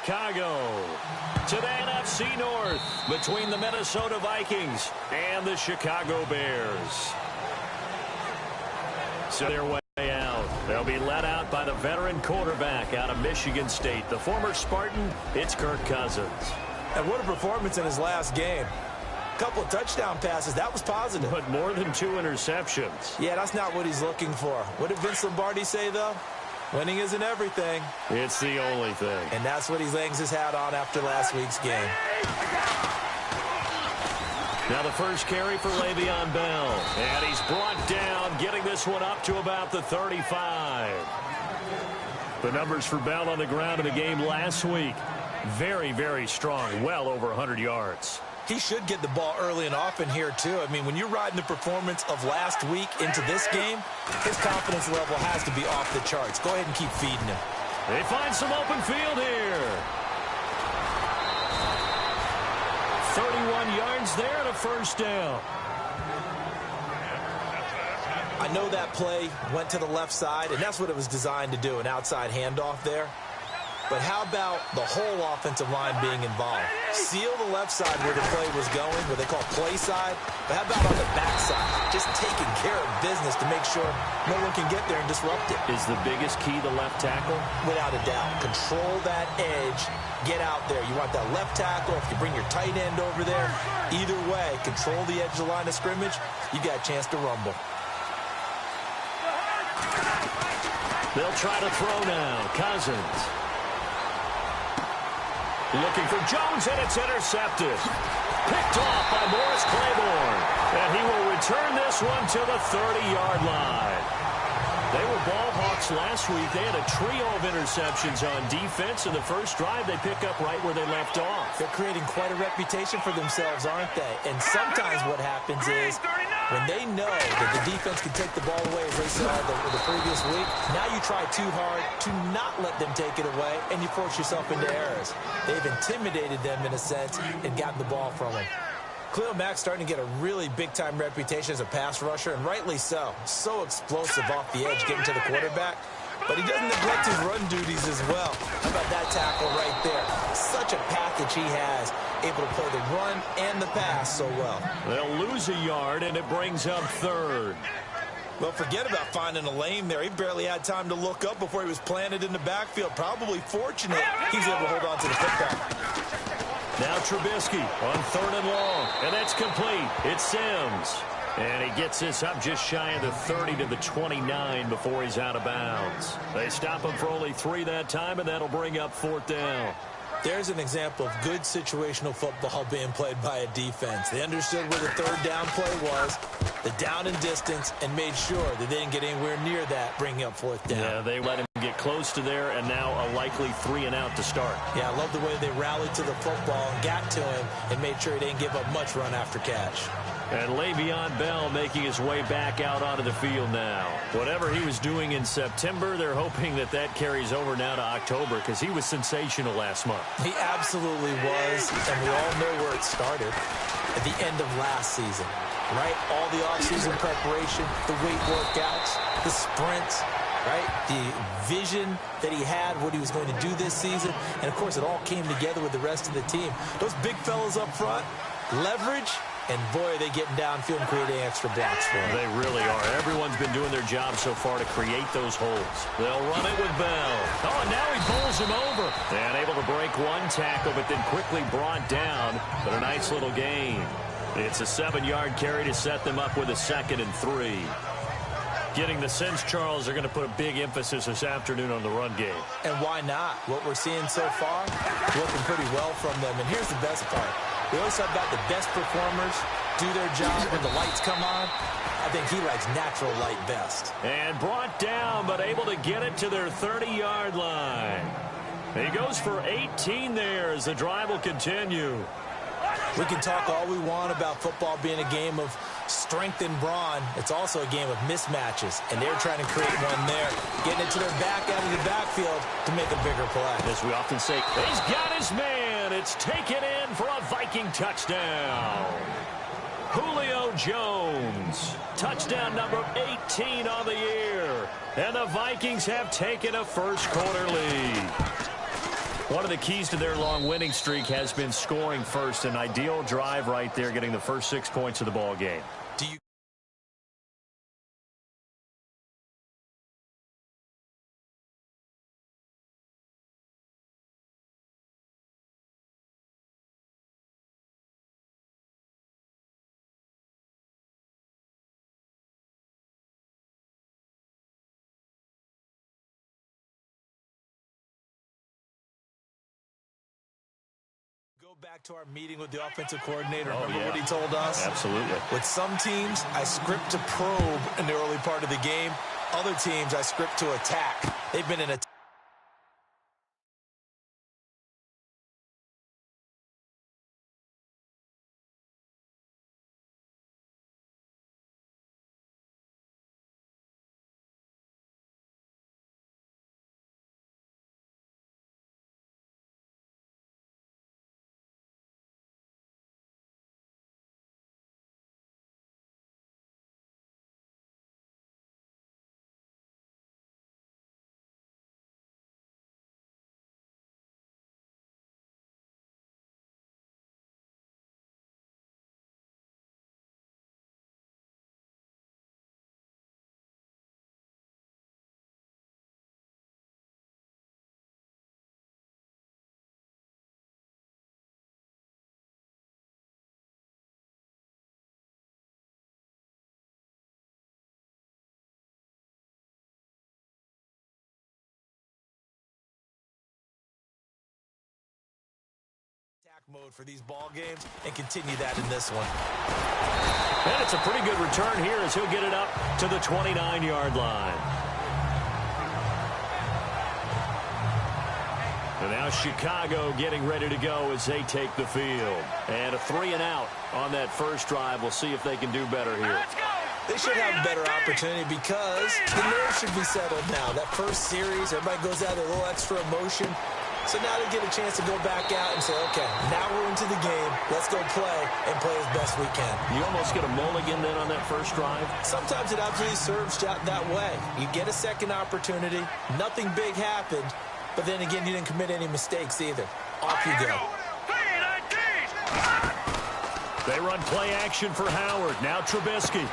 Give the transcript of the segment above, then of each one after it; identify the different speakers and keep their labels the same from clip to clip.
Speaker 1: Chicago. To the NFC North between the Minnesota Vikings and the Chicago Bears. So their way out. They'll be led out by the veteran quarterback out of Michigan State. The former Spartan, it's Kirk Cousins.
Speaker 2: And what a performance in his last game. A couple of touchdown passes. That was positive.
Speaker 1: But more than 2 interceptions.
Speaker 2: Yeah, that's not what he's looking for. What did Vince Lombardi say, though? Winning isn't everything.
Speaker 1: It's the only thing.
Speaker 2: And that's what he hangs his hat on after last week's game.
Speaker 1: Now the first carry for Le'Veon Bell. And he's brought down, getting this one up to about the 35. The numbers for Bell on the ground in the game last week. Very, very strong. Well over 100 yards.
Speaker 2: He should get the ball early and often here, too. I mean, when you're riding the performance of last week into this game, his confidence level has to be off the charts. Go ahead and keep feeding him.
Speaker 1: They find some open field here. 31 yards there and a first down.
Speaker 2: I know that play went to the left side, and that's what it was designed to do, an outside handoff there. But how about the whole offensive line being involved? Seal the left side where the play was going, what they call play side. But how about on the back side? Just taking care of business to make sure no one can get there and disrupt it.
Speaker 1: Is the biggest key the left tackle?
Speaker 2: Without a doubt. Control that edge. Get out there. You want that left tackle. If you bring your tight end over there, either way, control the edge of the line of scrimmage, you got a chance to rumble.
Speaker 1: They'll try to throw now. Cousins. Looking for Jones, and it's intercepted. Picked off by Morris Claiborne. And he will return this one to the 30-yard line. They were ball hawks last week. They had a trio of interceptions on defense. In the first drive, they pick up right where they left off.
Speaker 2: They're creating quite a reputation for themselves, aren't they? And sometimes what happens is when they know that the defense can take the ball away, as they saw the previous week, now you try too hard to not let them take it away, and you force yourself into errors. They've intimidated them, in a sense, and gotten the ball from them. Khalil Mack's starting to get a really big-time reputation as a pass rusher, and rightly so. So explosive off the edge, getting to the quarterback. But he doesn't neglect his run duties as well. How about that tackle right there? Such a package he has, able to play the run and the pass so well.
Speaker 1: They'll lose a yard, and it brings up third.
Speaker 2: Well, forget about finding a lane there. He barely had time to look up before he was planted in the backfield. Probably fortunate he's able to hold on to the football.
Speaker 1: Now Trubisky on 3rd and long, and that's complete. It's Sims. And he gets this up just shy of the 30 to the 29 before he's out of bounds. They stop him for only 3 that time, and that'll bring up 4th down.
Speaker 2: There's an example of good situational football being played by a defense. They understood where the 3rd down play was, the down and distance, and made sure that they didn't get anywhere near that, bringing up 4th down.
Speaker 1: Yeah, they let him get close to there, and now a likely 3 and out to start.
Speaker 2: Yeah, I love the way they rallied to the football and got to him and made sure he didn't give up much run after catch.
Speaker 1: And Le'Veon Bell making his way back out onto the field now. Whatever he was doing in September, they're hoping that that carries over now to October because he was sensational last month.
Speaker 2: He absolutely was, and we all know where it started at the end of last season, right? All the offseason preparation, the weight workouts, the sprints, right? The vision that he had, what he was going to do this season, and, of course, it all came together with the rest of the team. Those big fellas up front, leverage. And, boy, are they getting downfield and creating extra blocks for him.
Speaker 1: They really are. Everyone's been doing their job so far to create those holes. They'll run it with Bell. Oh, and now he bowls him over. And able to break one tackle, but then quickly brought down. But a nice little gain. It's a 7-yard carry to set them up with a 2nd and 3. Getting the sense Charles are going to put a big emphasis this afternoon on the run game.
Speaker 2: And why not? What we're seeing so far, working pretty well from them. And here's the best part. We always talk about the best performers do their job when the lights come on. I think he likes natural light best.
Speaker 1: And brought down, but able to get it to their 30-yard line. He goes for 18 there as the drive will continue.
Speaker 2: We can talk all we want about football being a game of strength and brawn. It's also a game of mismatches, and they're trying to create one there, getting it to their back out of the backfield to make a bigger play.
Speaker 1: As we often say, he's got his man. It's taken in for a Viking touchdown. Julio Jones, touchdown number 18 on the year. And the Vikings have taken a first-quarter lead. One of the keys to their long winning streak has been scoring first. An ideal drive right there, getting the first 6 points of the ball game.
Speaker 2: Do you go back to our meeting with the offensive coordinator? Remember what he told us?
Speaker 1: Absolutely.
Speaker 2: With some teams, I script to probe in the early part of the game. Other teams, I script to attack. They've been in a mode for these ball games and continue that in this one.
Speaker 1: And it's a pretty good return here as he'll get it up to the 29-yard line. And now Chicago getting ready to go as they take the field. And a 3 and out on that first drive. We'll see if they can do better here.
Speaker 2: They should have a better opportunity because the nerves should be settled now. That first series, everybody goes out with a little extra emotion. So now they get a chance to go back out and say, okay, now we're into the game. Let's go play and play as best we can.
Speaker 1: You almost get a mulligan then on that first drive?
Speaker 2: Sometimes it absolutely serves that way. You get a second opportunity. Nothing big happened. But then again, you didn't commit any mistakes either. Off you go.
Speaker 1: They run play action for Howard. Now Trubisky.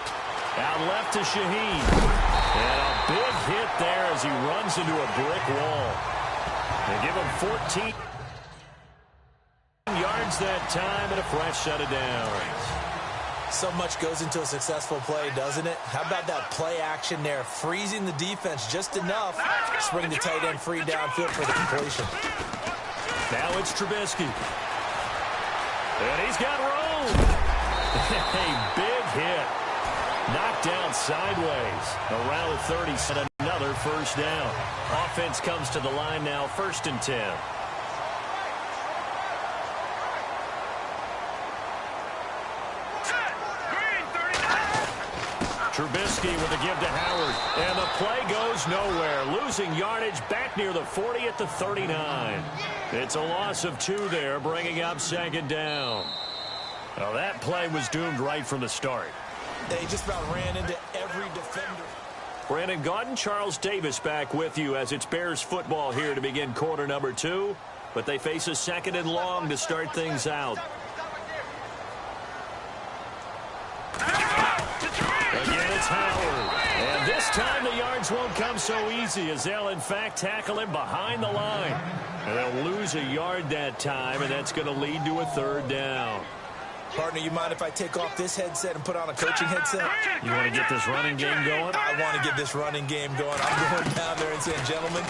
Speaker 1: Out left to Shaheen. And a big hit there as he runs into a brick wall. They give him 14 yards that time and a fresh set of downs.
Speaker 2: So much goes into a successful play, doesn't it? How about that play action there? Freezing the defense just enough to bring the tight end free downfield for the completion.
Speaker 1: Now it's Trubisky. And he's got room. A big hit. Knocked down sideways. Around the 30 and another first down. Offense comes to the line now, 1st and 10. Trubisky with a give to Howard. And the play goes nowhere. Losing yardage back near the 40 at the 39. It's a loss of 2 there, bringing up 2nd down. Well, that play was doomed right from the start.
Speaker 2: They just about ran into every defender.
Speaker 1: Brandon Gaudin, Charles Davis back with you as it's Bears football here to begin quarter number 2. But they face a 2nd and long to start things out. Again, it's Howard. And this time the yards won't come so easy as they'll, in fact, tackle him behind the line. And they'll lose a yard that time, and that's going to lead to a 3rd down.
Speaker 2: Partner, you mind if I take off this headset and put on a coaching headset?
Speaker 1: You want to get this running game going?
Speaker 2: I want to get this running game going. I'm going down there and saying, gentlemen,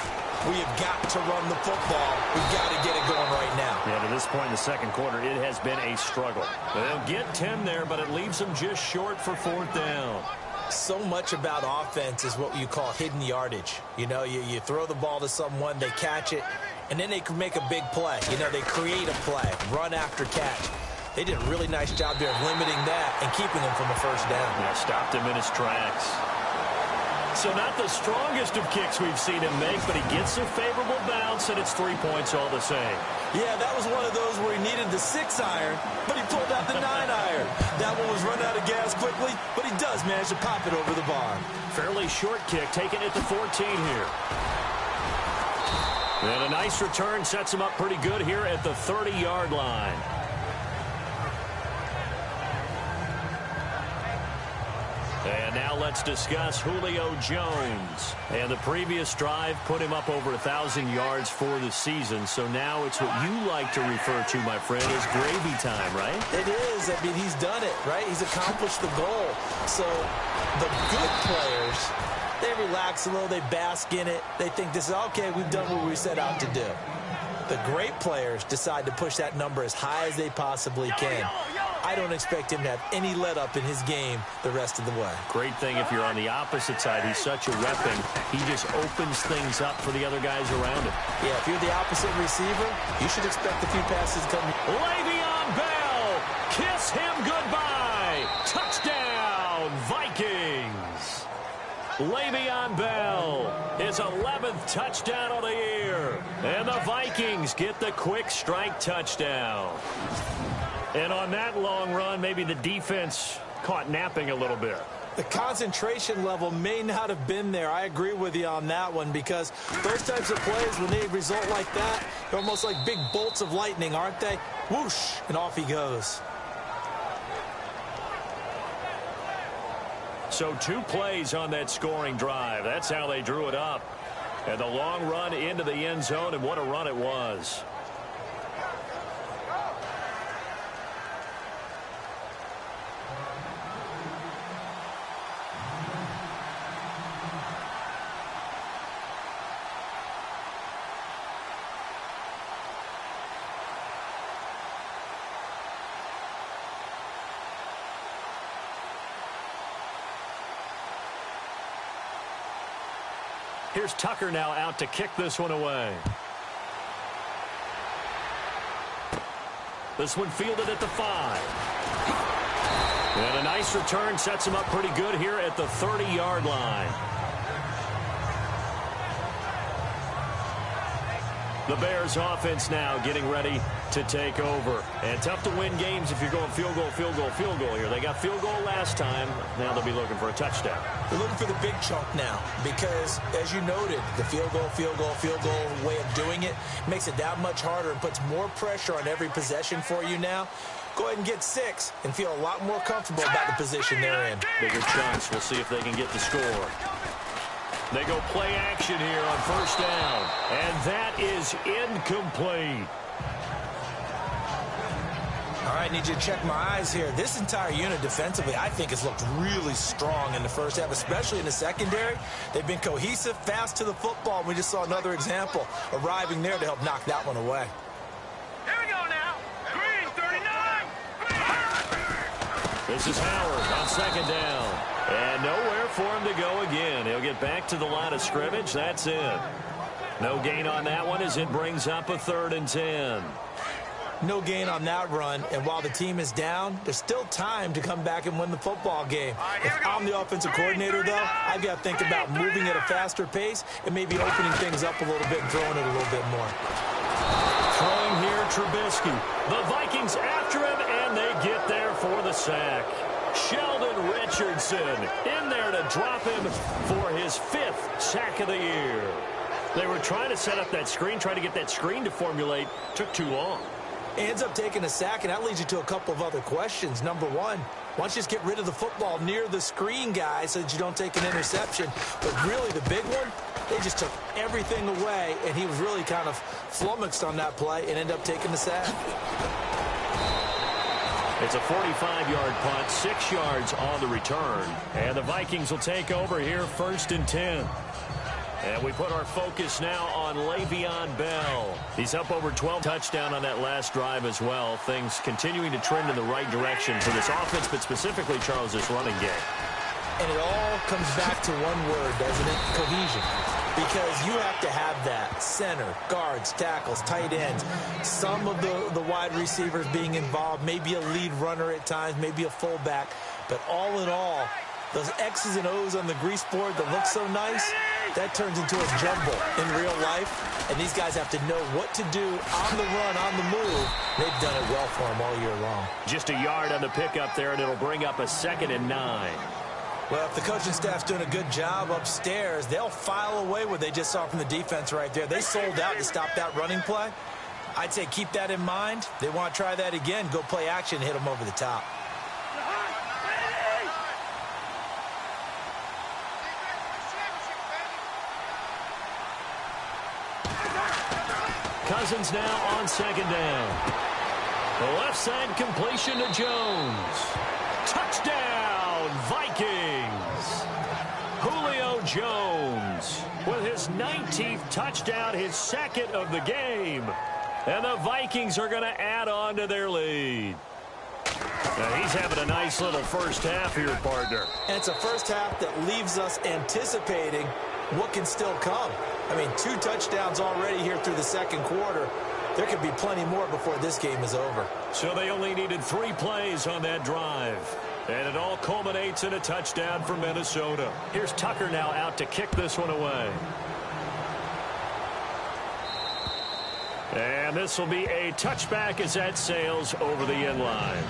Speaker 2: we have got to run the football. We've got to get it going right now.
Speaker 1: Yeah, to this point in the second quarter, it has been a struggle. They'll get 10 there, but it leaves them just short for 4th down.
Speaker 2: So much about offense is what you call hidden yardage. You know, you throw the ball to someone, they catch it, and then they can make a big play. You know, they create a play, run after catch. They did a really nice job there of limiting that and keeping him from a first down.
Speaker 1: Yeah, stopped him in his tracks. So not the strongest of kicks we've seen him make, but he gets a favorable bounce, and it's 3 points all the same.
Speaker 2: Yeah, that was one of those where he needed the 6-iron, but he pulled out the 9-iron. That one was run out of gas quickly, but he does manage to pop it over the bar.
Speaker 1: Fairly short kick, taking it to 14 here. And a nice return sets him up pretty good here at the 30-yard line. And now let's discuss Julio Jones. And the previous drive put him up over 1,000 yards for the season. So now it's what you like to refer to, my friend, as gravy time, right?
Speaker 2: It is. I mean, he's done it, right? He's accomplished the goal. So the good players, they relax a little. They bask in it. They think this is, okay, we've done what we set out to do. The great players decide to push that number as high as they possibly can. I don't expect him to have any let-up in his game the rest of the way.
Speaker 1: Great thing if you're on the opposite side. He's such a weapon. He just opens things up for the other guys around him.
Speaker 2: Yeah, if you're the opposite receiver, you should expect a few passes coming.
Speaker 1: Le'Veon Bell, kiss him goodbye. Touchdown, Vikings. Le'Veon Bell, his 11th touchdown of the year. And the Vikings get the quick strike touchdown. And on that long run, maybe the defense caught napping a little bit.
Speaker 2: The concentration level may not have been there. I agree with you on that one, because those types of plays, when they result like that, they're almost like big bolts of lightning, aren't they? Whoosh, and off he goes.
Speaker 1: So 2 plays on that scoring drive. That's how they drew it up. And the long run into the end zone, and what a run it was. Here's Tucker now out to kick this one away. This one fielded at the 5. And a nice return sets him up pretty good here at the 30-yard line. The Bears offense now getting ready to take over. And tough to win games if you're going field goal, field goal, field goal here. They got field goal last time. Now they'll be looking for a touchdown.
Speaker 2: They're looking for the big chunk now because, as you noted, the field goal way of doing it makes it that much harder and puts more pressure on every possession for you now. Go ahead and get 6 and feel a lot more comfortable about the position they're in.
Speaker 1: Bigger chunks. We'll see if they can get the score. They go play action here on first down. And that is incomplete.
Speaker 2: All right, need you to check my eyes here. This entire unit defensively, I think, has looked really strong in the first half, especially in the secondary. They've been cohesive, fast to the football. We just saw another example arriving there to help knock that one away.
Speaker 3: Here we go now. Green, 39.
Speaker 1: This is Howard on second down. And nowhere for him to go again. He'll get back to the line of scrimmage. That's it. No gain on that one as it brings up a 3rd and 10.
Speaker 2: No gain on that run, and while the team is down, there's still time to come back and win the football game. If I'm the offensive coordinator, though, I've got to think about moving at a faster pace and maybe opening things up a little bit and throwing it a little bit more.
Speaker 1: Throwing here, Trubisky. The Vikings after him, and they get there for the sack. Sheldon Richardson in there to drop him for his 5th sack of the year. They were trying to set up that screen, trying to get that screen to formulate. Took too long.
Speaker 2: Ends up taking a sack, and that leads you to a couple of other questions. Number one, why don't you just get rid of the football near the screen guy so that you don't take an interception? But really, the big one, they just took everything away, and he was really kind of flummoxed on that play and ended up taking the sack.
Speaker 1: It's a 45-yard punt, 6 yards on the return. And the Vikings will take over here, 1st and 10. And we put our focus now on Le'Veon Bell. He's up over 12 touchdown on that last drive as well. Things continuing to trend in the right direction for this offense, but specifically, Charles, this running game.
Speaker 2: And it all comes back to one word, doesn't it? Cohesion. Because you have to have that. Center, guards, tackles, tight ends. Some of the wide receivers being involved. Maybe a lead runner at times, maybe a fullback. But all in all, those X's and O's on the grease board that look so nice, that turns into a jumble in real life. And these guys have to know what to do on the run, on the move. They've done it well for them all year long.
Speaker 1: Just a yard on the pickup there, and it'll bring up a 2nd and 9.
Speaker 2: Well, if the coaching staff's doing a good job upstairs, they'll file away what they just saw from the defense right there. They sold out to stop that running play. I'd say keep that in mind. They want to try that again. Go play action, hit them over the top.
Speaker 1: Cousins now on second down. The left side completion to Jones. Touchdown, Vikings. Julio Jones with his 19th touchdown, his second of the game. And the Vikings are going to add on to their lead. Now he's having a nice little first half here, partner.
Speaker 2: And it's a first half that leaves us anticipating what can still come. I mean, 2 touchdowns already here through the second quarter. There could be plenty more before this game is over.
Speaker 1: So they only needed 3 plays on that drive. And it all culminates in a touchdown for Minnesota. Here's Tucker now out to kick this one away. And this will be a touchback as that sails over the end line.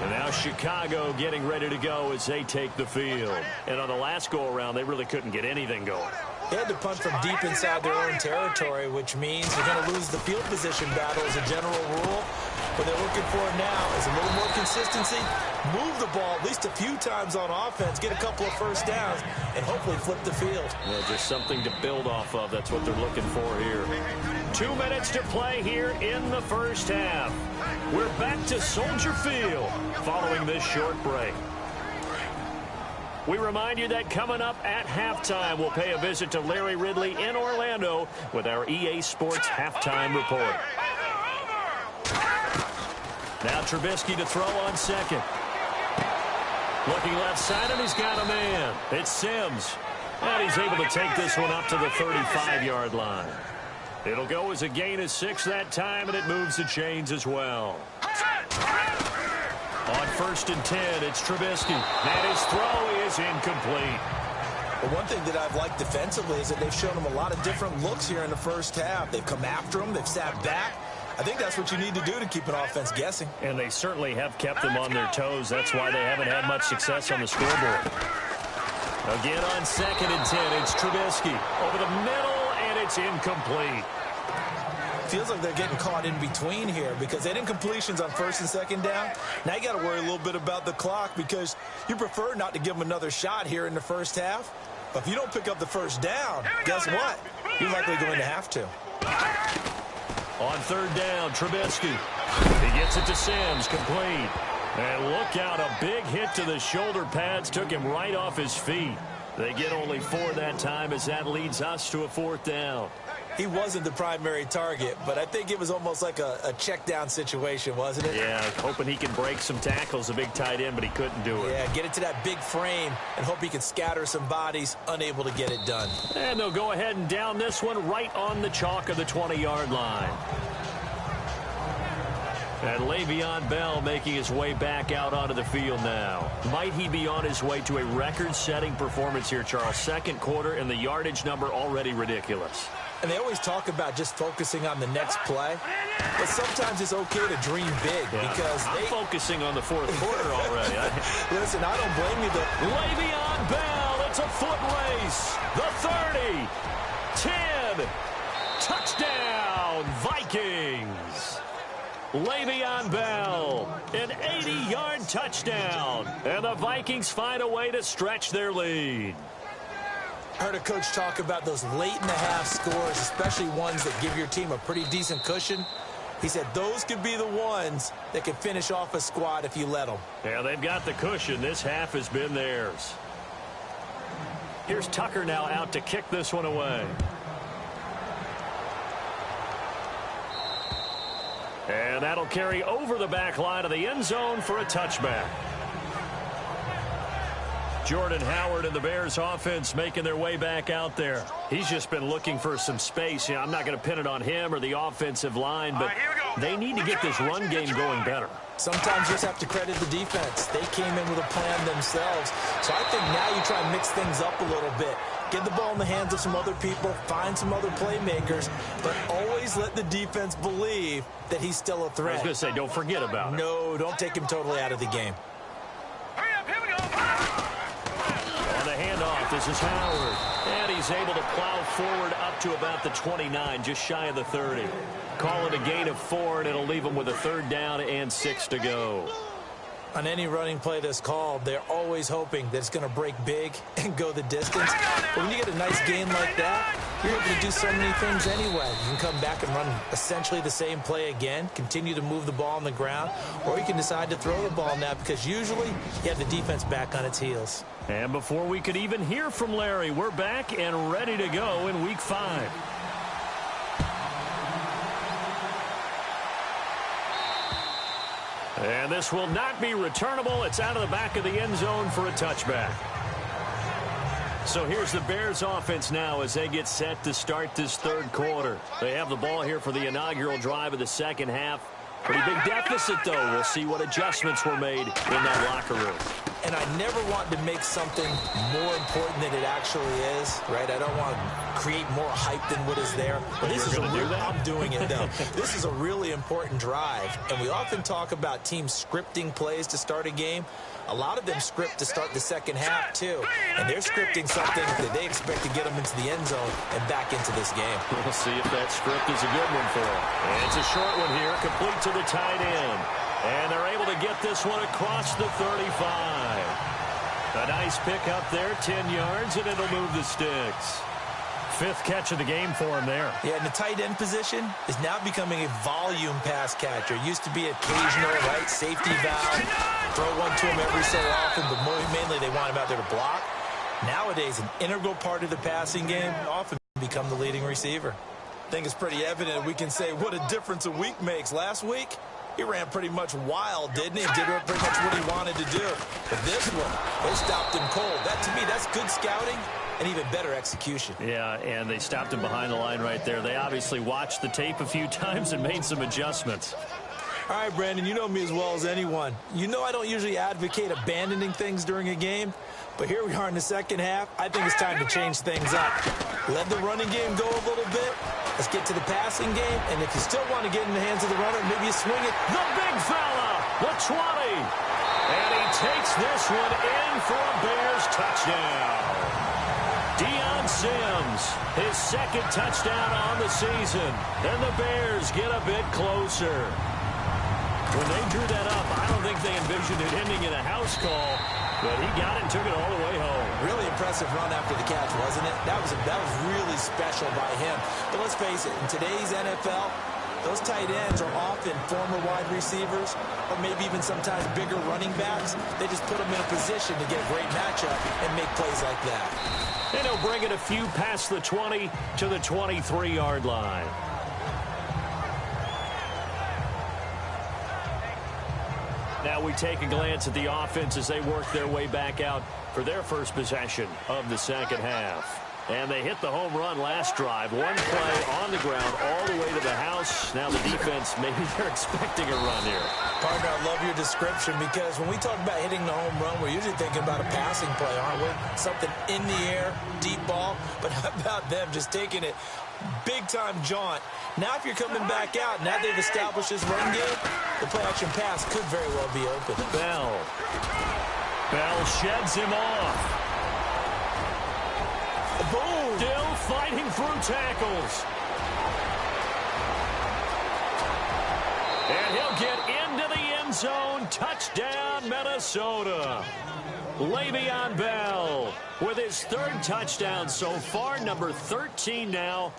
Speaker 1: And now Chicago getting ready to go as they take the field. And on the last go-around, they really couldn't get anything going.
Speaker 2: They had to punt from deep inside their own territory, which means they're going to lose the field position battle as a general rule. What they're looking for now is a little more consistency, move the ball at least a few times on offense, get a couple of first downs, and hopefully flip the field.
Speaker 1: Well, just something to build off of. That's what they're looking for here. 2 minutes to play here in the first half. We're back to Soldier Field following this short break. We remind you that coming up at halftime, we'll pay a visit to Larry Ridley in Orlando with our EA Sports Halftime Report. Now Trubisky to throw on second. Looking left side, and he's got a man. It's Sims. And he's able to take this one up to the 35-yard line. It'll go as a gain of 6 that time, and it moves the chains as well. On 1st and 10, it's Trubisky. And his throw is incomplete.
Speaker 2: But one thing that I've liked defensively is that they've shown him a lot of different looks here in the first half. They've come after him. They've sat back. I think that's what you need to do to keep an offense guessing.
Speaker 1: And they certainly have kept them on their toes. That's why they haven't had much success on the scoreboard. Again on 2nd and 10, it's Trubisky. Over the middle, and it's incomplete.
Speaker 2: Feels like they're getting caught in between here because they didn't completions on 1st and 2nd down. Now you got to worry a little bit about the clock because you prefer not to give them another shot here in the first half. But if you don't pick up the first down, guess what? You're likely going to have to.
Speaker 1: On 3rd down, Trubisky. He gets it to Sims, complete. And look out, a big hit to the shoulder pads took him right off his feet. They get only 4 that time as that leads us to a 4th down.
Speaker 2: He wasn't the primary target, but I think it was almost like a check down situation, wasn't it?
Speaker 1: Yeah, hoping he can break some tackles, a big tight end, but he couldn't do it.
Speaker 2: Yeah, get it to that big frame and hope he can scatter some bodies, unable to get it done.
Speaker 1: And they'll go ahead and down this one right on the chalk of the 20-yard line. And Le'Veon Bell making his way back out onto the field now. Might he be on his way to a record-setting performance here, Charles? 2nd quarter, and the yardage number already ridiculous.
Speaker 2: And they always talk about just focusing on the next play. But sometimes it's okay to dream big because
Speaker 1: I'm focusing on the 4th quarter already.
Speaker 2: Listen, I don't blame you, though.
Speaker 1: Le'Veon Bell, it's a foot race. The 30, 10, touchdown, Vikings. Le'Veon Bell, an 80-yard touchdown. And the Vikings find a way to stretch their lead.
Speaker 2: I heard a coach talk about those late-in-the-half scores, especially ones that give your team a pretty decent cushion. He said those could be the ones that could finish off a squad if you let them.
Speaker 1: Yeah, they've got the cushion. This half has been theirs. Here's Tucker now out to kick this one away. And that'll carry over the back line of the end zone for a touchback. Jordan Howard and the Bears offense making their way back out there. He's just been looking for some space. I'm not going to pin it on him or the offensive line, but they need to get this run game going better.
Speaker 2: Sometimes you just have to credit the defense. They came in with a plan themselves. So I think now you try and mix things up a little bit. Get the ball in the hands of some other people, find some other playmakers, but always let the defense believe that he's still a threat.
Speaker 1: I was going to say, don't forget about it.
Speaker 2: No, don't take him totally out of the game.
Speaker 3: Hurry up, here we go.
Speaker 1: This is Howard. And he's able to plow forward up to about the 29, just shy of the 30. Call it a gain of 4, and it'll leave him with a 3rd down and 6 to go.
Speaker 2: On any running play that's called, they're always hoping that it's going to break big and go the distance. But when you get a nice gain like that, you're able to do so many things anyway. You can come back and run essentially the same play again, continue to move the ball on the ground, or you can decide to throw the ball now because usually you have the defense back on its heels.
Speaker 1: And before we could even hear from Larry, we're back and ready to go in Week 5. And this will not be returnable. It's out of the back of the end zone for a touchback. So here's the Bears offense now as they get set to start this 3rd quarter. They have the ball here for the inaugural drive of the 2nd half. Pretty big deficit, though. We'll see what adjustments were made in that locker room.
Speaker 2: And I never want to make something more important than it actually is, right? I don't want to create more hype than what is there. But this is I'm doing it, though. This is a really important drive. And we often talk about teams scripting plays to start a game. A lot of them script to start the 2nd half, too. And they're scripting something that they expect to get them into the end zone and back into this game.
Speaker 1: We'll see if that script is a good one for them. And it's a short one here, complete to the tight end. And they're able to get this one across the 35. A nice pick up there, 10 yards, and it'll move the sticks. 5th catch of the game for him there.
Speaker 2: Yeah, and the tight end position is now becoming a volume pass catcher. It used to be occasional, right, safety valve, throw one to him every so often, but mainly they want him out there to block. Nowadays, an integral part of the passing game, often become the leading receiver. I think it's pretty evident we can say what a difference a week makes. Last week, he ran pretty much wild, didn't he? Did pretty much what he wanted to do. But this one, they stopped him cold. That, to me, that's good scouting and even better execution.
Speaker 1: Yeah, and they stopped him behind the line right there. They obviously watched the tape a few times and made some adjustments.
Speaker 2: All right, Brandon, you know me as well as anyone. You know I don't usually advocate abandoning things during a game, but here we are in the 2nd half. I think it's time to change things up. Let the running game go a little bit. Let's get to the passing game, and if you still want to get in the hands of the runner, maybe you swing it.
Speaker 1: The big fella, the 20. And he takes this one in for a Bears touchdown. Deion Sims, his 2nd touchdown on the season. And the Bears get a bit closer. When they drew that up, I don't think they envisioned it ending in a house call, but he got it and took it all the way home.
Speaker 2: Really impressive run after the catch, wasn't it? That was really special by him. But let's face it, in today's NFL, those tight ends are often former wide receivers or maybe even sometimes bigger running backs. They just put them in a position to get a great matchup and make plays like that.
Speaker 1: And he'll bring it a few past the 20 to the 23-yard line. Now we take a glance at the offense as they work their way back out for their first possession of the 2nd half. And they hit the home run last drive. One play on the ground all the way to the house. Now the defense, maybe they're expecting a run here.
Speaker 2: Partner, I love your description because when we talk about hitting the home run, we're usually thinking about a passing play, aren't we? Something in the air, deep ball. But how about them just taking it big-time jaunt? Now if you're coming back out, now they've established this run game, the play-action pass could very well be open.
Speaker 1: Bell sheds him off.
Speaker 2: Boom!
Speaker 1: Still fighting through tackles. And he'll get into the end zone. Touchdown, Minnesota. Le'Veon Bell with his 3rd touchdown so far, number 13 now.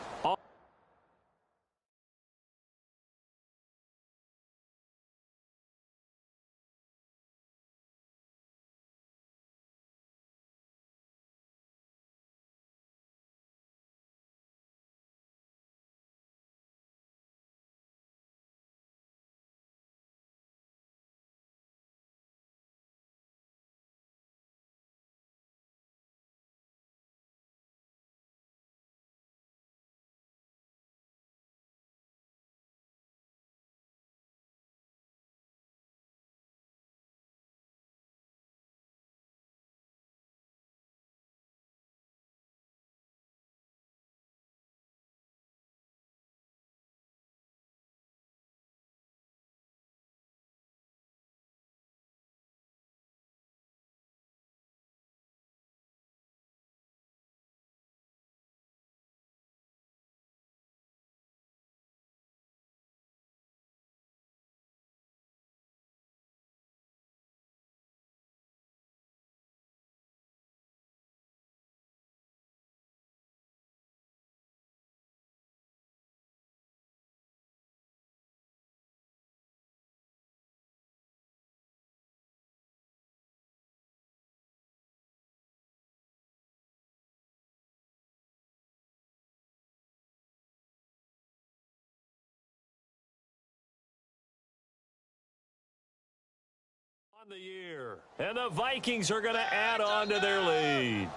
Speaker 1: On the year, and the Vikings are going to add on to their lead.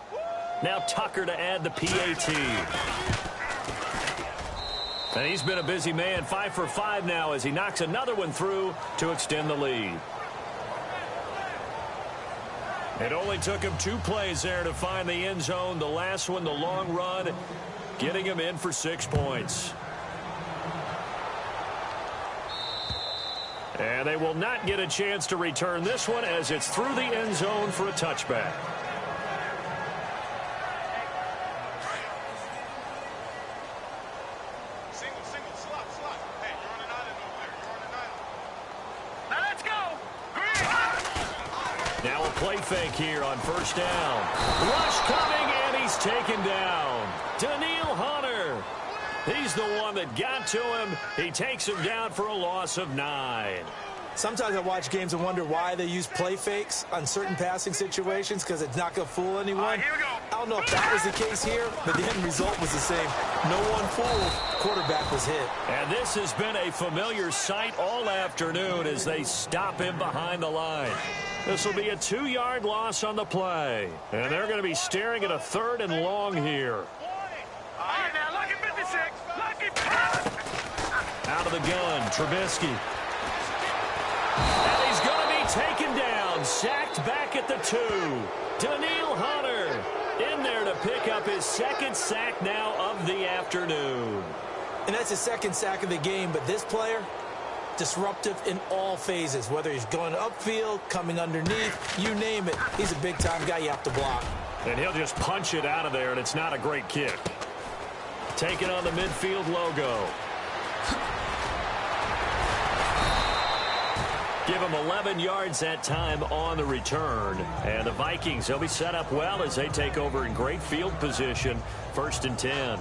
Speaker 1: Now Tucker to add the PAT. And he's been a busy man, 5 for 5 now as he knocks another one through to extend the lead. It only took him 2 plays there to find the end zone. The last one, the long run, getting him in for 6 points. And they will not get a chance to return this one as it's through the end zone for a touchback.
Speaker 3: Single, slot. Hey, you're on an island over there. You're on an island. Now let's go. Green.
Speaker 1: Now a play fake here on first down. Rush coming, and he's taken down. Daniil Hunter. He's the one that got to him. He takes him down for a loss of 9.
Speaker 2: Sometimes I watch games and wonder why they use play fakes on certain passing situations because it's not going to fool anyone.
Speaker 3: Here we go.
Speaker 2: I don't know if that was the case here, but the end result was the same. No one fooled. Quarterback was hit.
Speaker 1: And this has been a familiar sight all afternoon as they stop him behind the line. This will be a 2-yard loss on the play. And they're going to be staring at a 3rd and long here.
Speaker 3: All right, now, lucky 56. Lucky
Speaker 1: Out of the gun, Trubisky. And he's going to be taken down, sacked back at the 2. Daniil Hunter in there to pick up his 2nd sack now of the afternoon.
Speaker 2: And that's his 2nd sack of the game, but this player, disruptive in all phases, whether he's going upfield, coming underneath, you name it. He's a big-time guy you have to block.
Speaker 1: And he'll just punch it out of there, and it's not a great kick. Taking on the midfield logo. Give him 11 yards that time on the return. And the Vikings, they'll be set up well as they take over in great field position. 1st and 10.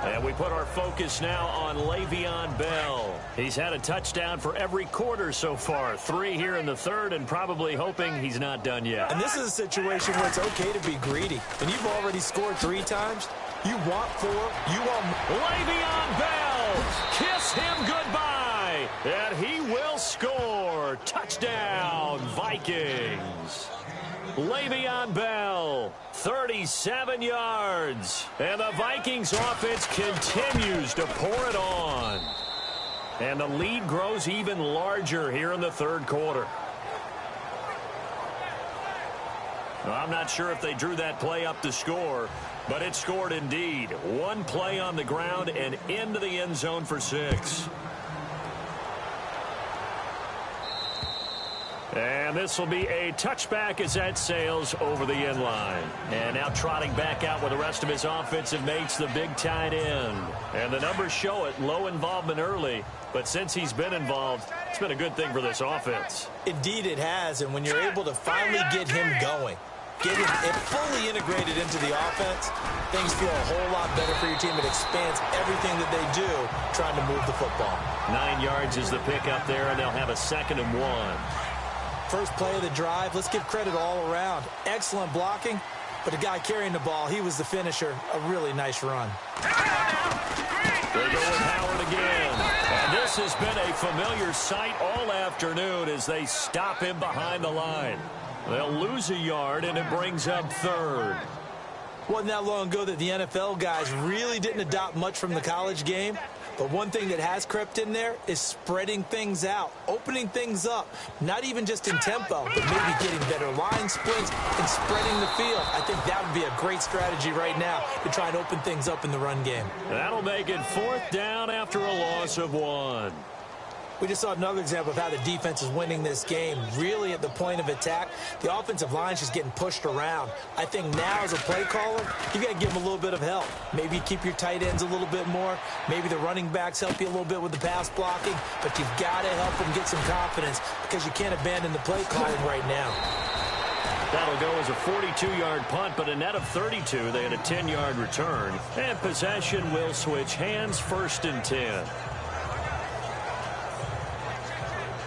Speaker 1: And we put our focus now on Le'Veon Bell. He's had a touchdown for every quarter so far. 3 here in the 3rd, and probably hoping he's not done yet.
Speaker 2: And this is a situation where it's okay to be greedy. When you've already scored 3 times, you want 4, you want...
Speaker 1: Le'Veon Bell, kiss him goodbye, and he will score. Touchdown, Vikings. Le'Veon Bell, 37 yards. And the Vikings offense continues to pour it on. And the lead grows even larger here in the 3rd quarter. Well, I'm not sure if they drew that play up to score, but it scored indeed. 1 play on the ground and into the end zone for 6. And this will be a touchback as that sails over the end line. And now trotting back out with the rest of his offensive mates, the big tight end. And the numbers show it, low involvement early. But since he's been involved, it's been a good thing for this offense.
Speaker 2: Indeed it has, and when you're able to finally get him going, get him fully integrated into the offense, things feel a whole lot better for your team. It expands everything that they do trying to move the football.
Speaker 1: 9 yards is the pickup there, and they'll have a 2nd and 1.
Speaker 2: First play of the drive, let's give credit all around. Excellent blocking, but the guy carrying the ball, he was the finisher. A really nice run.
Speaker 1: They go with Howard again. And this has been a familiar sight all afternoon as they stop him behind the line. They'll lose a yard, and it brings up 3rd.
Speaker 2: Wasn't that long ago that the NFL guys really didn't adopt much from the college game. But one thing that has crept in there is spreading things out, opening things up, not even just in tempo, but maybe getting better line splits and spreading the field. I think that would be a great strategy right now to try and open things up in the run game.
Speaker 1: That'll make it 4th down after a loss of 1.
Speaker 2: We just saw another example of how the defense is winning this game. Really at the point of attack, the offensive line's just getting pushed around. I think now as a play caller, you got to give them a little bit of help. Maybe keep your tight ends a little bit more. Maybe the running backs help you a little bit with the pass blocking. But you've got to help them get some confidence because you can't abandon the play calling right now.
Speaker 1: That'll go as a 42-yard punt, but a net of 32. They had a 10-yard return. And possession will switch hands, 1st and 10.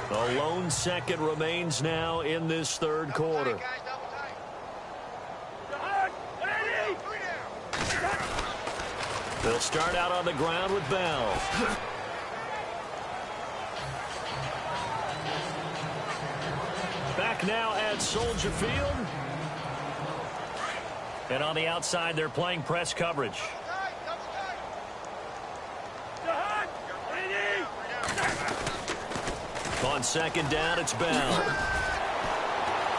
Speaker 1: The lone 2nd remains now in this 3rd quarter. They'll start out on the ground with Bell. Back back now at Soldier Field. And on the outside, they're playing press coverage. On second down, it's Bell.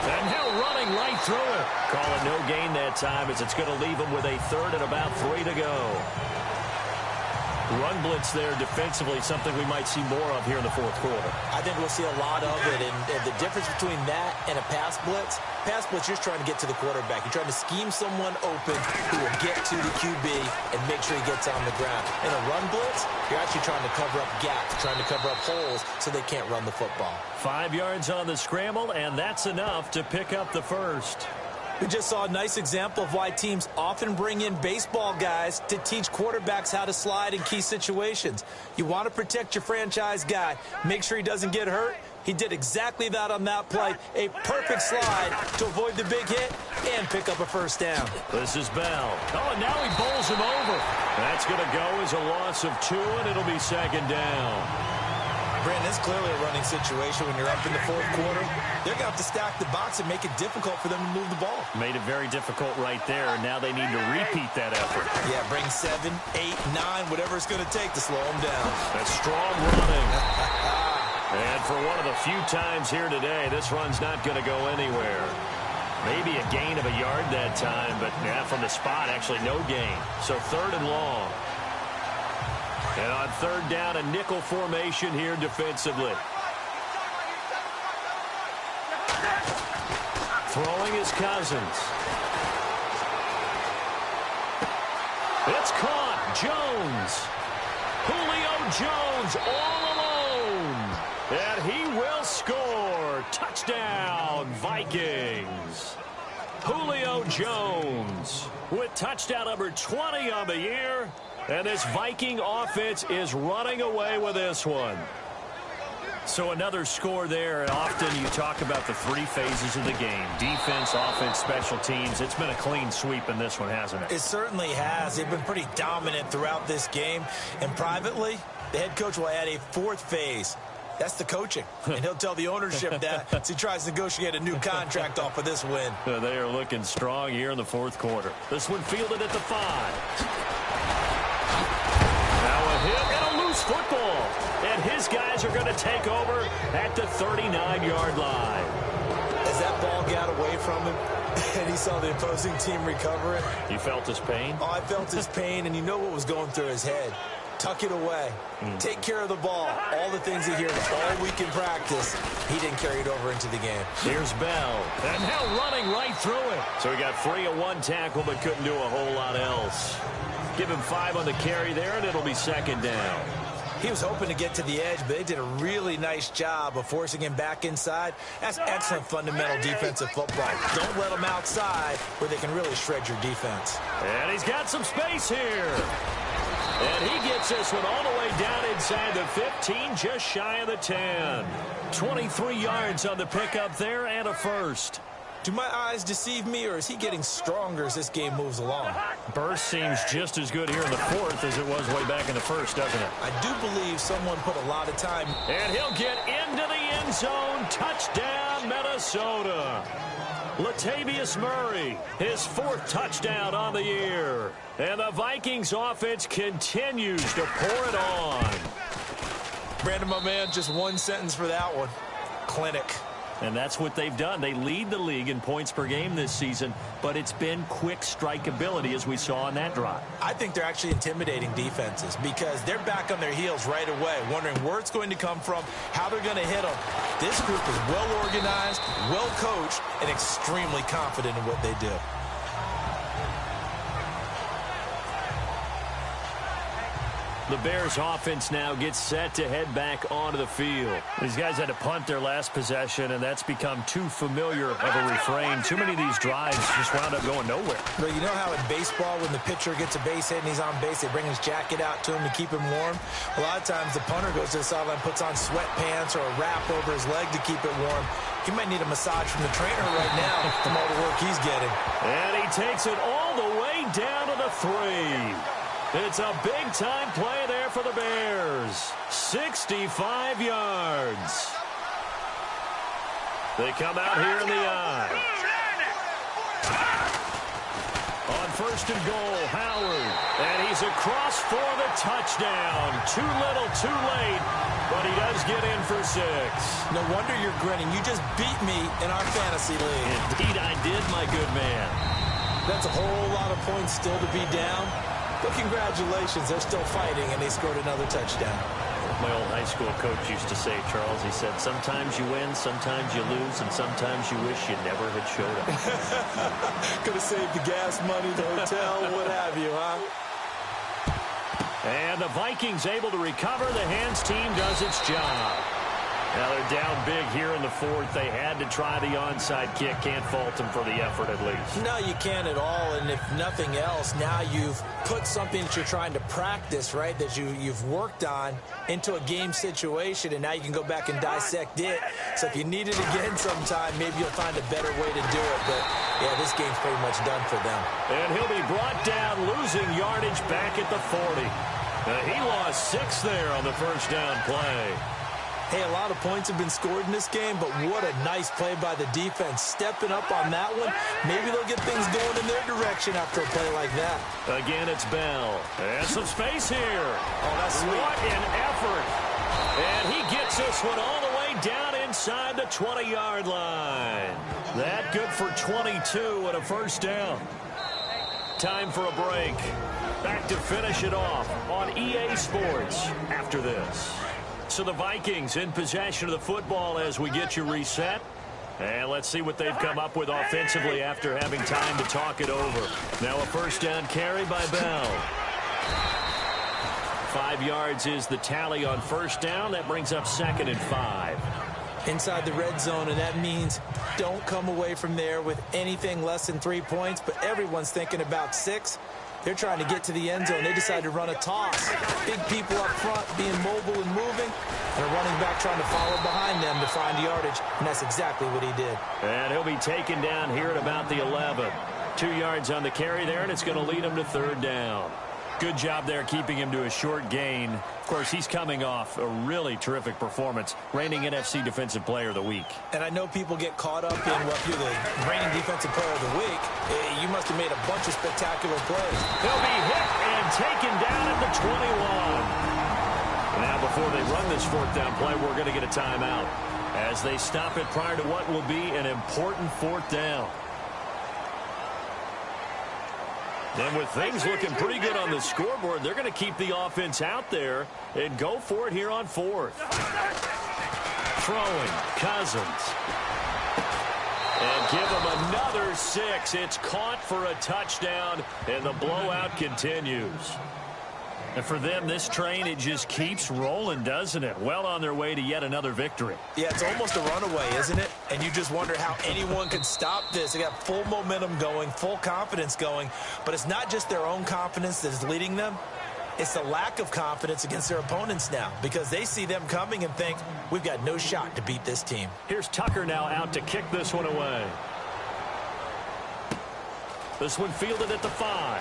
Speaker 1: And now running right through it. Call it no gain that time as it's going to leave him with a third and about 3 to go. Run blitz there defensively, something we might see more of here in the fourth quarter.
Speaker 2: I think we'll see a lot of it, and the difference between that and a pass blitz, you're trying to get to the quarterback. You're trying to scheme someone open who will get to the QB and make sure he gets on the ground. In a run blitz, you're actually trying to cover up gaps, trying to cover up holes so they can't run the football.
Speaker 1: 5 yards on the scramble, and that's enough to pick up the first.
Speaker 2: We just saw a nice example of why teams often bring in baseball guys to teach quarterbacks how to slide in key situations. You want to protect your franchise guy. Make sure he doesn't get hurt. He did exactly that on that play. A perfect slide to avoid the big hit and pick up a first down.
Speaker 1: This is Bell. Oh, and now he bowls him over. That's going to go as a loss of 2, and it'll be second down.
Speaker 2: Brandon, it's clearly a running situation when you're up in the fourth quarter. They're going to have to stack the box and make it difficult for them to move the ball.
Speaker 1: Made it very difficult right there. Now they need to repeat that effort.
Speaker 2: Yeah, bring 7, 8, 9, whatever it's going to take to slow them down.
Speaker 1: That's strong running. And for one of the few times here today, this run's not going to go anywhere. Maybe a gain of a yard that time, but yeah, from the spot, actually no gain. So third and long. And on third down, a nickel formation here defensively. Throwing is Cousins. It's caught. Jones. Julio Jones all alone. And he will score. Touchdown, Vikings. Julio Jones with touchdown number 20 on the year. And this Viking offense is running away with this one. So another score there, and often you talk about the 3 phases of the game. Defense, offense, special teams. It's been a clean sweep in this one, hasn't it?
Speaker 2: It certainly has. They've been pretty dominant throughout this game. And privately, the head coach will add a 4th phase. That's the coaching. And he'll tell the ownership that as he tries to negotiate a new contract off of this win.
Speaker 1: They are looking strong here in the fourth quarter. This one fielded at the 5. Now a hit and a loose football. And his guys are going to take over at the 39-yard line.
Speaker 2: As that ball got away from him and he saw the opposing team recover it.
Speaker 1: You felt his pain?
Speaker 2: Oh, I felt his pain, and you know what was going through his head. Tuck it away. Take care of the ball. All the things he hears all week in practice, he didn't carry it over into the game.
Speaker 1: Here's Bell. And now running right through it. So he got free of 1 tackle but couldn't do a whole lot else. Give him 5 on the carry there, and it'll be second down.
Speaker 2: He was hoping to get to the edge, but they did a really nice job of forcing him back inside. That's excellent fundamental defensive football. Don't let them outside where they can really shred your defense.
Speaker 1: And he's got some space here. And he gets this one all the way down inside the 15, just shy of the 10. 23 yards on the pickup there and a first.
Speaker 2: Do my eyes deceive me, or is he getting stronger as this game moves along?
Speaker 1: Burst seems just as good here in the fourth as it was way back in the first, doesn't it?
Speaker 2: I do believe someone put a lot of time.
Speaker 1: And he'll get into the end zone. Touchdown, Minnesota. Latavius Murray, his 4th touchdown on the year. And the Vikings offense continues to pour it on.
Speaker 2: Brandon, my man, just one sentence for that one. Clinic.
Speaker 1: And that's what they've done. They lead the league in points per game this season, but it's been quick strikeability as we saw on that drive.
Speaker 2: I think they're actually intimidating defenses because they're back on their heels right away, wondering where it's going to come from, how they're going to hit them. This group is well organized, well coached, and extremely confident in what they do.
Speaker 1: The Bears offense now gets set to head back onto the field. These guys had to punt their last possession, and that's become too familiar of a refrain. Too many of these drives just wound up going nowhere.
Speaker 2: Well, you know how in baseball when the pitcher gets a base hit and he's on base, they bring his jacket out to him to keep him warm? A lot of times the punter goes to the sideline, puts on sweatpants or a wrap over his leg to keep it warm. He might need a massage from the trainer right now from all the work he's getting.
Speaker 1: And he takes it all the way down to the 3. It's a big-time play there for the Bears. 65 yards. They come out here in the eye. On first and goal, Howard. And he's across for the touchdown. Too little, too late. But he does get in for 6.
Speaker 2: No wonder you're grinning. You just beat me in our fantasy league.
Speaker 1: Indeed I did, my good man.
Speaker 2: That's a whole lot of points still to be down. But congratulations, they're still fighting, and they scored another touchdown.
Speaker 1: My old high school coach used to say, Charles, he said, sometimes you win, sometimes you lose, and sometimes you wish you never had showed up.
Speaker 2: Could have saved the gas money, the hotel, what have you, huh?
Speaker 1: And the Vikings able to recover. The hands team does its job. Now they're down big here in the 4th. They had to try the onside kick. Can't fault them for the effort at least.
Speaker 2: No, you can't at all. And if nothing else, now you've put something that you're trying to practice, right, that you've worked on into a game situation, and now you can go back and dissect it. So if you need it again sometime, maybe you'll find a better way to do it. But, yeah, this game's pretty much done for them.
Speaker 1: And he'll be brought down, losing yardage back at the 40. He lost 6 there on the first down play.
Speaker 2: Hey, a lot of points have been scored in this game, but what a nice play by the defense. Stepping up on that one, maybe they'll get things going in their direction after a play like that.
Speaker 1: Again, it's Bell. And some space here.
Speaker 2: Oh, that's sweet.
Speaker 1: What an effort. And he gets this one all the way down inside the 20-yard line. That good for 22 and a first down. Time for a break. Back to finish it off on EA Sports after this. So the Vikings in possession of the football as we get you reset. And let's see what they've come up with offensively after having time to talk it over. Now a first down carry by Bell. 5 yards is the tally on first down. That brings up 2nd and 5.
Speaker 2: Inside the red zone, and that means don't come away from there with anything less than 3 points, but everyone's thinking about 6. They're trying to get to the end zone. They decide to run a toss. Big people up front being mobile and moving, and a running back trying to follow behind them to find yardage, and that's exactly what he did.
Speaker 1: And he'll be taken down here at about the 11. 2 yards on the carry there, and it's going to lead him to 3rd down. Good job there keeping him to a short gain. Of course, he's coming off a really terrific performance, reigning NFC Defensive Player of the Week.
Speaker 2: And I know people get caught up in, well, if you're the reigning Defensive Player of the Week, you must have made a bunch of spectacular plays.
Speaker 1: He'll be hit and taken down at the 21. Now, before they run this 4th down play, we're going to get a timeout as they stop it prior to what will be an important 4th down. And with things looking pretty good on the scoreboard, they're going to keep the offense out there and go for it here on 4th. Throwing, Cousins. And give him another 6. It's caught for a touchdown, and the blowout continues. And for them, this train, it just keeps rolling, doesn't it? Well on their way to yet another victory.
Speaker 2: Yeah, it's almost a runaway, isn't it? And you just wonder how anyone could stop this. They got full momentum going, full confidence going. But it's not just their own confidence that is leading them. It's the lack of confidence against their opponents now because they see them coming and think, we've got no shot to beat this team.
Speaker 1: Here's Tucker now out to kick this one away. This one fielded at the 5.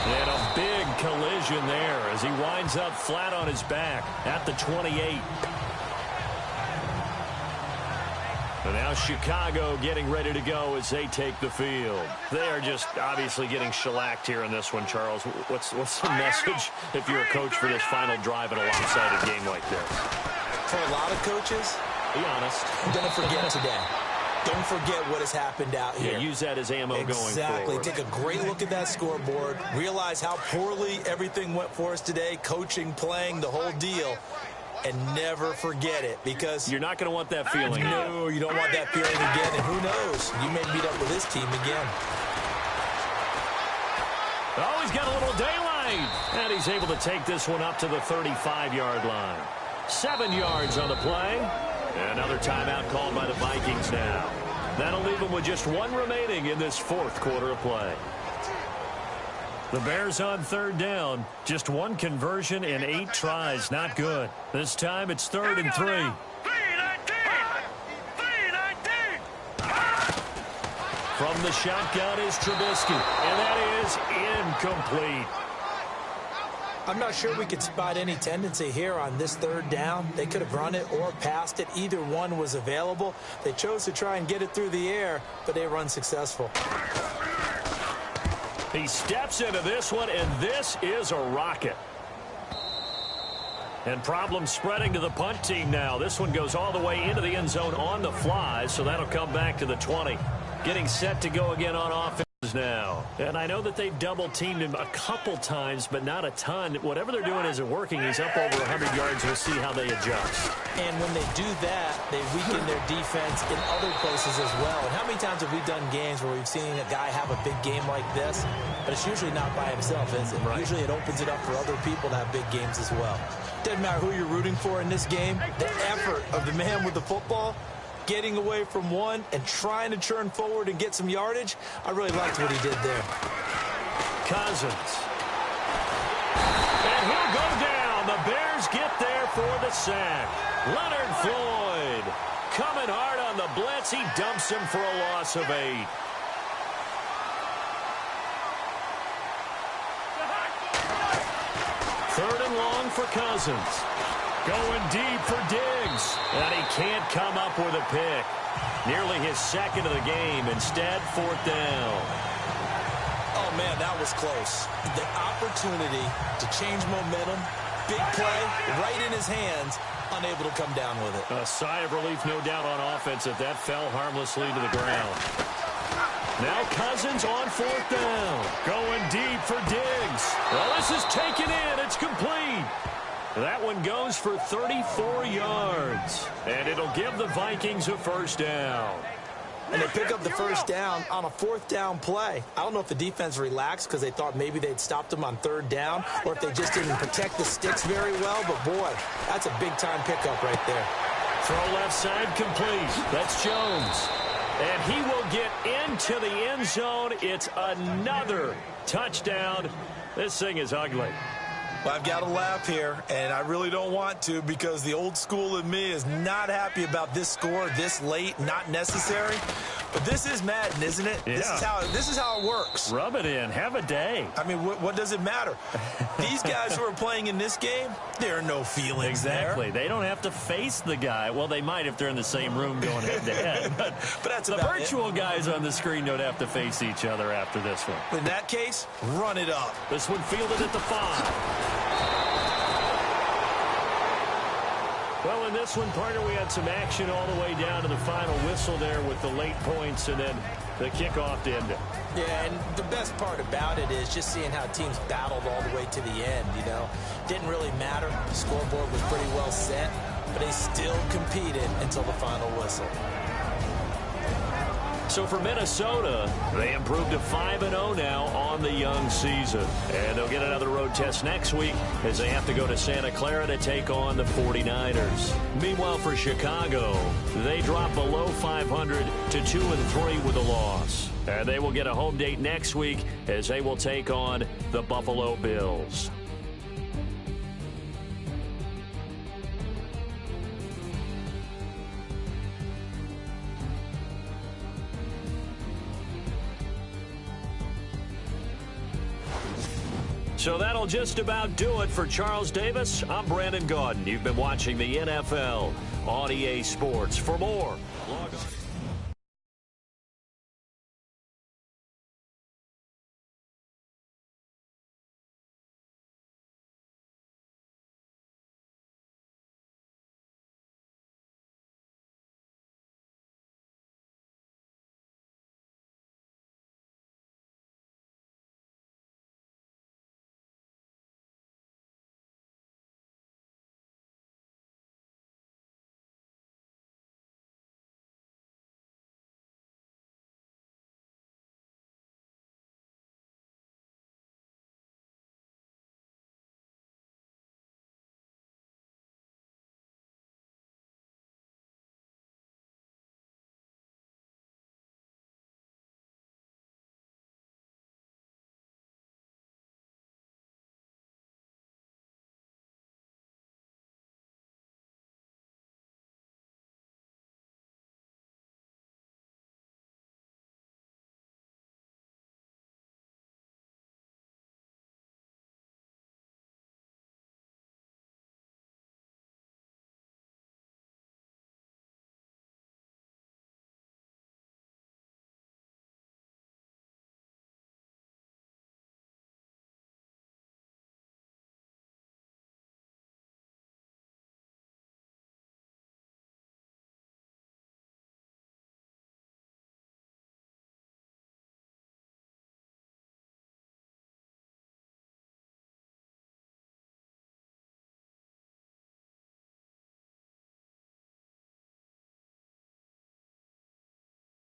Speaker 1: And a big collision there as he winds up flat on his back at the 28. And now Chicago getting ready to go as they take the field. They are just obviously getting shellacked here in this one, Charles. What's the message if you're a coach for this final drive in a lopsided game like this?
Speaker 2: For a lot of coaches,
Speaker 1: be honest.
Speaker 2: Don't forget today. Don't forget what has happened out here.
Speaker 1: Yeah, use that as ammo going forward.
Speaker 2: Exactly. Take a great look at that scoreboard. Realize how poorly everything went for us today. Coaching, playing, the whole deal. And never forget it because...
Speaker 1: You're not going to want that feeling.
Speaker 2: No, you don't want that feeling again. And who knows? You may meet up with this team again.
Speaker 1: Oh, he's got a little daylight. And he's able to take this one up to the 35-yard line. 7 yards on the play. Another timeout called by the Vikings now. That'll leave them with just 1 remaining in this 4th quarter of play. The Bears on 3rd down. Just 1 conversion in 8 tries. Not good. This time it's 3rd and 3. From the shotgun is Trubisky. And that is incomplete.
Speaker 2: I'm not sure we could spot any tendency here on this third down. They could have run it or passed it. Either one was available. They chose to try and get it through the air, but they were unsuccessful.
Speaker 1: He steps into this one, and this is a rocket. And problems spreading to the punt team now. This one goes all the way into the end zone on the fly, so that'll come back to the 20. Getting set to go again on offense now. And I know that they've double-teamed him a couple times, but not a ton. Whatever they're doing isn't working. He's up over 100 yards. We'll see how they adjust.
Speaker 2: And when they do that, they weaken their defense in other places as well. And how many times have we done games where we've seen a guy have a big game like this, but it's usually not by himself, is it? Right. Usually it opens it up for other people to have big games as well. Doesn't matter who you're rooting for in this game. The effort of the man with the football, getting away from one and trying to churn forward and get some yardage, I really liked what he did there.
Speaker 1: Cousins. And he'll go down. The Bears get there for the sack. Leonard Floyd coming hard on the blitz. He dumps him for a loss of 8. Third and long for Cousins. Going deep for Diggs. And he can't come up with a pick. Nearly his second of the game. Instead, fourth down.
Speaker 2: Oh, man, that was close. The opportunity to change momentum, big play, right in his hands, unable to come down with it.
Speaker 1: A sigh of relief, no doubt, on offense that fell harmlessly to the ground. Now Cousins on fourth down. Going deep for Diggs. Well, this is taken in. It's complete. That one goes for 34 yards. And it'll give the Vikings a first down.
Speaker 2: And they pick up the first down on a fourth down play. I don't know if the defense relaxed because they thought maybe they'd stopped them on third down or if they just didn't protect the sticks very well. But, boy, that's a big-time pickup right there.
Speaker 1: Throw left side complete. That's Jones. And he will get into the end zone. It's another touchdown. This thing is ugly.
Speaker 2: Well, I've got to laugh here, and I really don't want to because the old school in me is not happy about this score this late, not necessary. But this is Madden, isn't it?
Speaker 1: Yeah.
Speaker 2: This is how it works.
Speaker 1: Rub it in. Have a day.
Speaker 2: I mean, what does it matter? These guys who are playing in this game, there are no feelings
Speaker 1: exactly.
Speaker 2: there.
Speaker 1: They don't have to face the guy. Well, they might if they're in the same room going head-to-head. But
Speaker 2: that's
Speaker 1: the virtual guys on the screen don't have to face each other after this one.
Speaker 2: In that case, run it up.
Speaker 1: This one fielded at the 5. Well, in this one, partner, we had some action all the way down to the final whistle there with the late points and then the kickoff to end it.
Speaker 2: Yeah, and the best part about it is just seeing how teams battled all the way to the end, you know. Didn't really matter. The scoreboard was pretty well set, but they still competed until the final whistle.
Speaker 1: So for Minnesota, they improved to 5-0 now on the young season. And they'll get another road test next week as they have to go to Santa Clara to take on the 49ers. Meanwhile, for Chicago, they drop below 500 to 2-3 with a loss. And they will get a home date next week as they will take on the Buffalo Bills. So that'll just about do it for Charles Davis. I'm Brandon Gaudin. You've been watching the NFL on EA Sports. For more, log on.